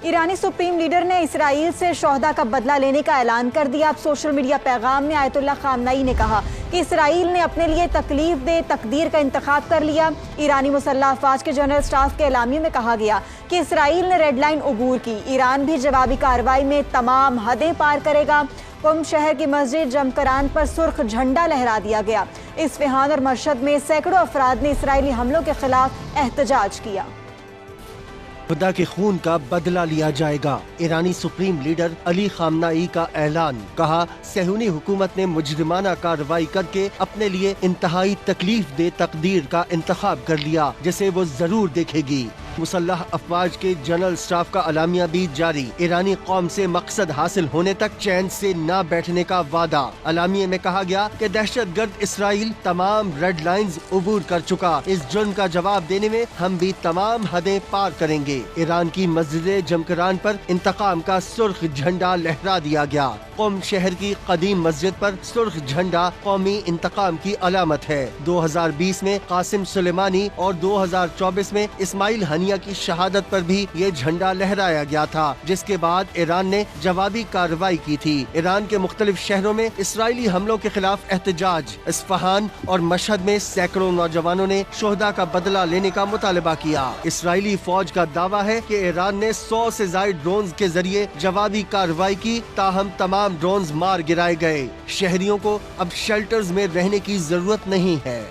ایرانی supreme leader نے اسرائیل سے شہداء کا بدلہ لینے کا اعلان کر دیا۔ اب سوشل میڈیا پیغام میں آیت اللہ خامنئی نے کہا کہ اسرائیل نے اپنے لیے تکلیف دہ تقدیر کا انتخاب کر لیا۔ ایرانی مسلح افواج کے جنرل اسٹاف کے اعلامیے میں کہا گیا کہ اسرائیل نے ریڈ لائن عبور کی، ایران بھی جوابی کارروائی میں تمام حدیں پار کرے گا۔ قم شہر کی مسجد جمکران پر سرخ جھنڈا لہرا دیا گیا۔ اصفہان اور مشہد میں سینکڑوں افراد نے اسرائیلی حملوں کے خلاف احتجاج کیا۔ خدا کے خون کا بدلہ لیا جائے گا، ایرانی سپریم لیڈر علی خامنئی کا اعلان۔ کہا صہیونی حکومت نے مجرمانہ کارروائی کر کے اپنے لیے انتہائی تکلیف دہ تقدیر کا انتخاب کر لیا جسے وہ ضرور دیکھے گی۔ مسلح افواج کے جنرل اسٹاف کا اعلامیہ بھی جاری، ایرانی قوم سے مقصد حاصل ہونے تک چین سے نہ بیٹھنے کا وعدہ۔ اعلامیے میں کہا گیا کہ دہشت گرد اسرائیل تمام ریڈ لائنز عبور کر چکا، اس جرم کا جواب دینے میں ہم بھی تمام حدیں پار کریں گے۔ ایران کی مسجد جمکران پر انتقام کا سرخ جھنڈا لہرا دیا گیا۔ قم شہر کی قدیم مسجد پر سرخ جھنڈا قومی انتقام کی علامت ہے۔ 2020 میں قاسم سلیمانی اور 2024 میں اسماعیل ہنیہ کی شہادت پر بھی یہ جھنڈا لہرایا گیا تھا، جس کے بعد ایران نے جوابی کارروائی کی تھی۔ ایران کے مختلف شہروں میں اسرائیلی حملوں کے خلاف احتجاج، اصفہان اور مشہد میں سینکڑوں نوجوانوں نے شہداء کا بدلہ لینے کا مطالبہ کیا۔ اسرائیلی فوج کا دعویٰ ہے کہ ایران نے 100 سے زائد ڈرونز کے ذریعے جوابی کارروائی کی، تاہم تمام ڈرونز مار گرائے گئے۔ شہریوں کو اب شیلٹرز میں رہنے کی ضرورت نہیں ہے۔